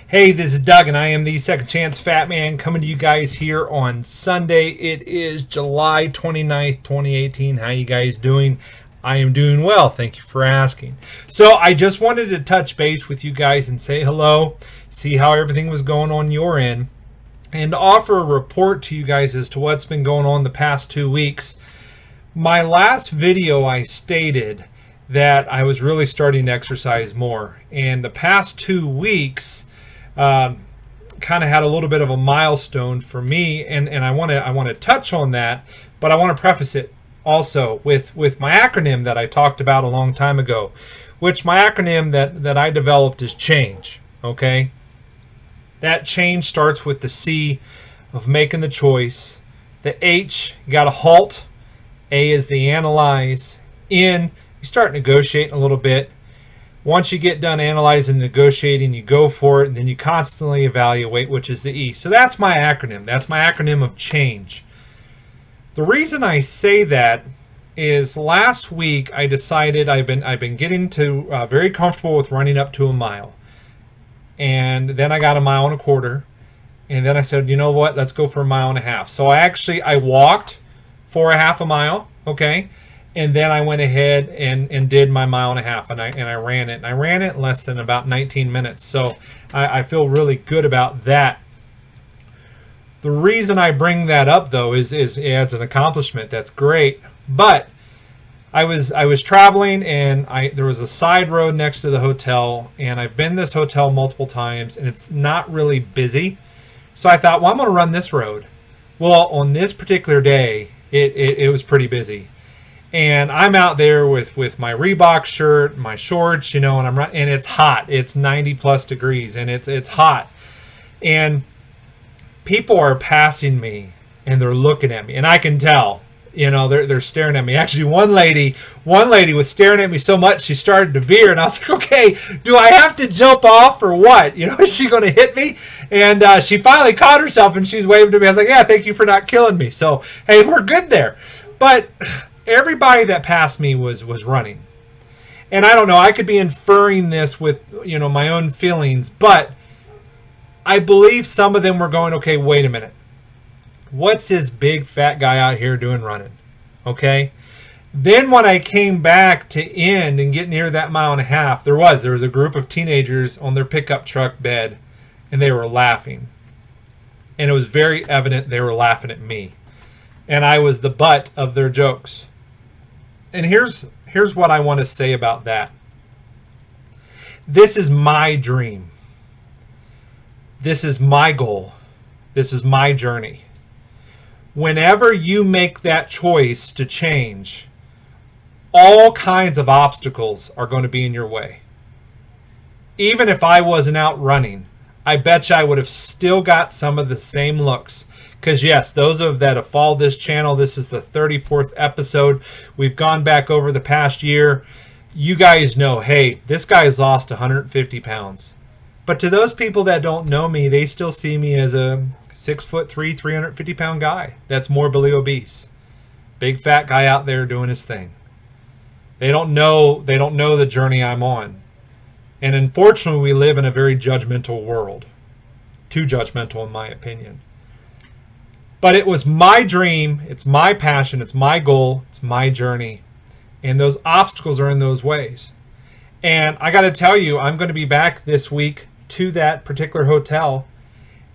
Hey, this is Doug, and I am the Second Chance Fat Man coming to you guys here on Sunday. It is July 29th, 2018. How you guys doing? I am doing well. Thank you for asking. So I just wanted to touch base with you guys and say hello, see how everything was going on your end, and offer a report to you guys as to what's been going on the past 2 weeks. My last video, I stated that I was really starting to exercise more, and the past 2 weeks kind of had a little bit of a milestone for me, and I want to touch on that, but I want to preface it also with my acronym that I talked about a long time ago, which my acronym that I developed is CHANGE. Okay, that change starts with the C of making the choice, the H, you got to halt, A is the analyze, N, you start negotiating a little bit. Once you get done analyzing and negotiating, you go for it, and then you constantly evaluate, which is the E. So that's my acronym. That's my acronym of change. The reason I say that is last week I decided I've been getting to very comfortable with running up to a mile, and then I got a mile and a quarter, and then I said, you know what? Let's go for a mile and a half. So I walked for a half a mile, okay. And then I went ahead and did my mile and a half, and I ran it. And I ran it in less than about 19 minutes. So I feel really good about that. The reason I bring that up, though, is it's an accomplishment. That's great. But I was traveling, and there was a side road next to the hotel, and I've been to this hotel multiple times, and it's not really busy. So I thought, well, I'm going to run this road. Well, on this particular day, it was pretty busy. And I'm out there with my Reebok shirt, my shorts, you know, and I'm running, and it's hot. It's 90 plus degrees, and it's hot. And people are passing me, and they're looking at me, and I can tell, you know, they're staring at me. Actually, one lady was staring at me so much she started to veer, and I was like, okay, do I have to jump off or what? You know, is she going to hit me? And she finally caught herself, and she's waving to me. I was like, yeah, thank you for not killing me. So hey, we're good there. But everybody that passed me was running. And I don't know, I could be inferring this with, you know, my own feelings, but I believe some of them were going, okay, wait a minute. What's this big fat guy out here doing running? Okay. Then when I came back to end and get near that mile and a half, there was a group of teenagers on their pickup truck bed, and they were laughing. And it was very evident they were laughing at me. And I was the butt of their jokes. And here's what I want to say about that. This is my dream. This is my goal. This is my journey. Whenever you make that choice to change, all kinds of obstacles are going to be in your way. Even if I wasn't out running, I bet you I would have still got some of the same looks. Because yes, those that have followed this channel, this is the 34th episode. We've gone back over the past year. You guys know, hey, this guy's lost 150 pounds. But to those people that don't know me, they still see me as a 6'3", 350-pound guy that's morbidly obese. Big fat guy out there doing his thing. They don't know the journey I'm on. And unfortunately, we live in a very judgmental world. Too judgmental, in my opinion. But it was my dream, it's my passion, it's my goal, it's my journey. And those obstacles are in those ways. And I got to tell you, I'm going to be back this week to that particular hotel.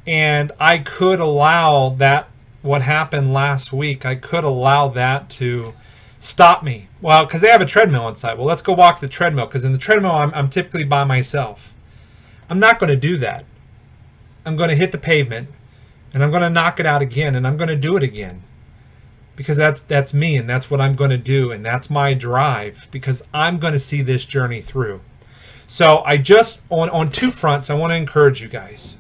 And I could allow that, what happened last week, I could allow that to stop me. Well, because they have a treadmill inside. Well, let's go walk the treadmill, because in the treadmill, I'm typically by myself. I'm not going to do that. I'm going to hit the pavement. And I'm going to knock it out again, and I'm going to do it again. Because that's me, and that's what I'm going to do, and that's my drive, because I'm going to see this journey through. So I just, on two fronts, I want to encourage you guys.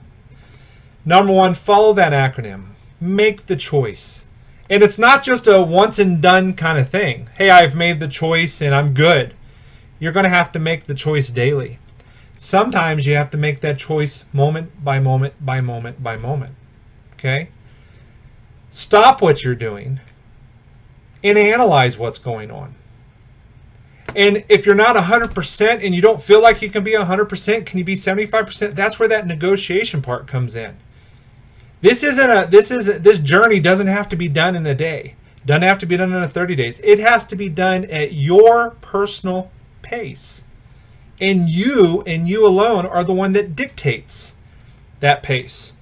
Number one, follow that acronym. Make the choice. And it's not just a once and done kind of thing. Hey, I've made the choice, and I'm good. You're going to have to make the choice daily. Sometimes you have to make that choice moment by moment by moment by moment. Okay? Stop what you're doing and analyze what's going on. And if you're not 100% and you don't feel like you can be 100%, can you be 75%? That's where that negotiation part comes in. This journey doesn't have to be done in a day. Doesn't have to be done in 30 days. It has to be done at your personal pace. And you alone are the one that dictates that pace.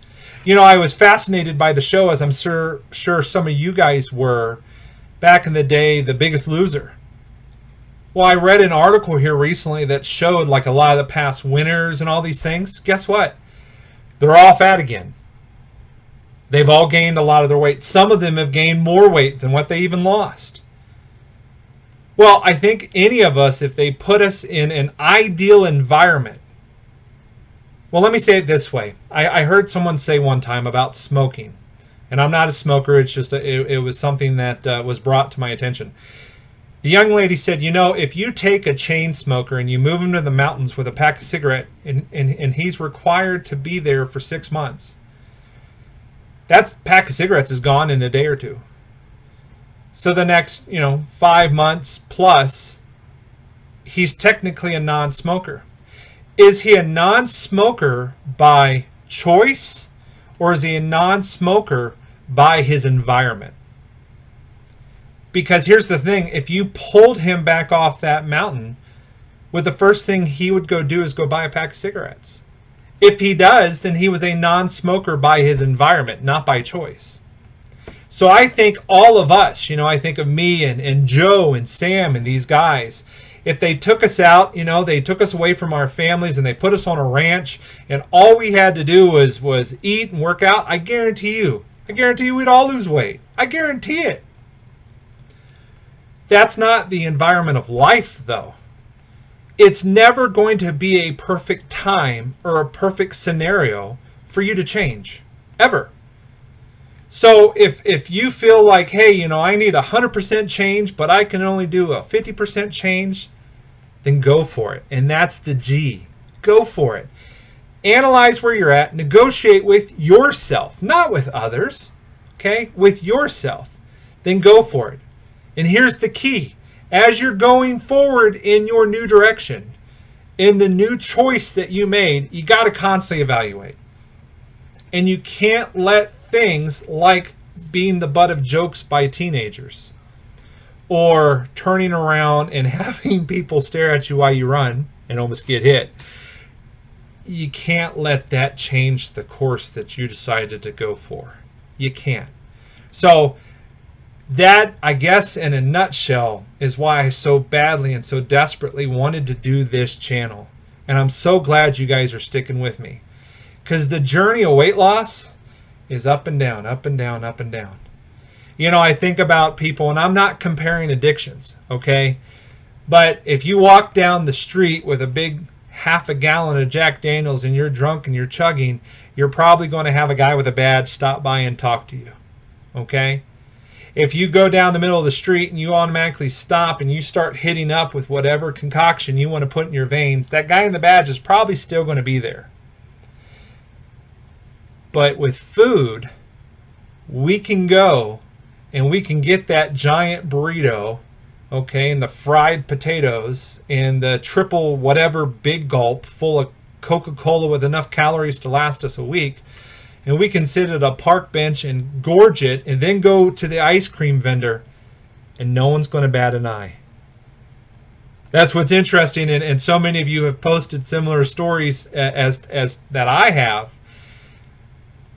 You know, I was fascinated by the show, as I'm sure some of you guys were, back in the day, The Biggest Loser. Well, I read an article here recently that showed like a lot of the past winners and all these things. Guess what? They're all fat again. They've all gained a lot of their weight. Some of them have gained more weight than what they even lost. Well, I think any of us, if they put us in an ideal environment. Well, let me say it this way. I heard someone say one time about smoking. And I'm not a smoker. It's just it was something that was brought to my attention. The young lady said, you know, if you take a chain smoker and you move him to the mountains with a pack of cigarettes and he's required to be there for 6 months, that pack of cigarettes is gone in a day or two. So the next, 5 months plus, he's technically a non-smoker. Is he a non-smoker by choice, or is he a non-smoker by his environment? Because here's the thing, if you pulled him back off that mountain, well, the first thing he would go do is go buy a pack of cigarettes. If he does, then he was a non-smoker by his environment, not by choice. So I think all of us, I think of me and Joe and Sam and these guys, if they took us out, they took us away from our families and they put us on a ranch and all we had to do was eat and work out, I guarantee you we'd all lose weight. I guarantee it. That's not the environment of life, though. It's never going to be a perfect time or a perfect scenario for you to change, ever. So if you feel like, hey, I need 100% change, but I can only do a 50% change, then go for it. And that's the G. Go for it. Analyze where you're at. Negotiate with yourself, not with others. Okay? With yourself. Then go for it. And here's the key. As you're going forward in your new direction, in the new choice that you made, you got to constantly evaluate. And you can't let things like being the butt of jokes by teenagers or turning around and having people stare at you while you run and almost get hit. You can't let that change the course that you decided to go for. You can't. So that, I guess, in a nutshell, is why I so badly and so desperately wanted to do this channel. And I'm so glad you guys are sticking with me. Because the journey of weight loss is up and down, up and down, up and down. I think about people, and I'm not comparing addictions, okay? But if you walk down the street with a big half a gallon of Jack Daniels and you're drunk and you're chugging, you're probably going to have a guy with a badge stop by and talk to you, okay? If you go down the middle of the street and you automatically stop and you start hitting up with whatever concoction you want to put in your veins, that guy in the badge is probably still going to be there. But with food, we can go and we can get that giant burrito, okay, and the fried potatoes and the triple whatever big gulp full of Coca-Cola with enough calories to last us a week. And we can sit at a park bench and gorge it and then go to the ice cream vendor and no one's going to bat an eye. That's what's interesting, and so many of you have posted similar stories as that I have.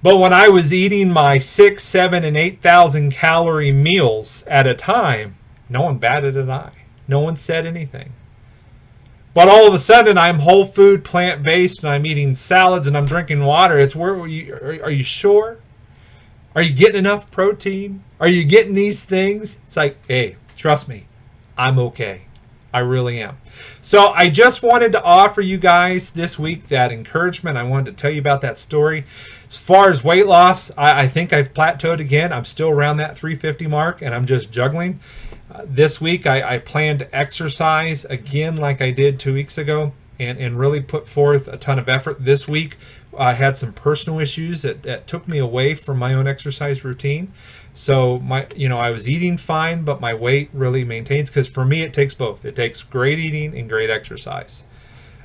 But when I was eating my 6, 7, and 8,000 calorie meals at a time, no one batted an eye. No one said anything. But all of a sudden, I'm whole food, plant-based, and I'm eating salads, and I'm drinking water. It's where are you sure? Are you getting enough protein? Are you getting these things? It's like, hey, trust me, I'm okay. I really am. So I just wanted to offer you guys this week that encouragement. I wanted to tell you about that story. As far as weight loss, I think I've plateaued again. I'm still around that 350 mark, and I'm just juggling. This week, I plan to exercise again like I did 2 weeks ago and really put forth a ton of effort. This week I had some personal issues that took me away from my own exercise routine. So I was eating fine, but my weight really maintains, because for me it takes both. It takes great eating and great exercise.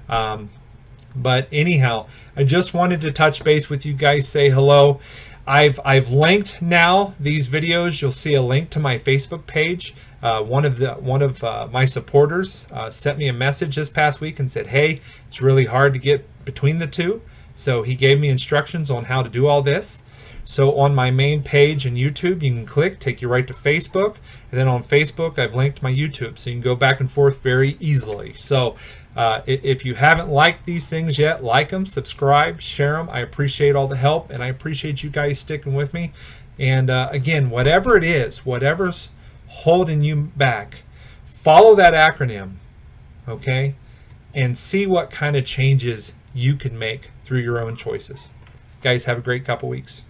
But anyhow, I just wanted to touch base with you guys, say hello. I've linked now these videos. You'll see a link to my Facebook page. One of my supporters sent me a message this past week and said, hey, it's really hard to get between the two. So he gave me instructions on how to do all this. So on my main page in YouTube, you can click, take you right to Facebook. And then on Facebook, I've linked my YouTube. So you can go back and forth very easily. So if you haven't liked these things yet, like them, subscribe, share them. I appreciate all the help, and I appreciate you guys sticking with me. And again, whatever it is, whatever's holding you back, follow that acronym, okay? And see what kind of changes you can make through your own choices. Guys, have a great couple weeks.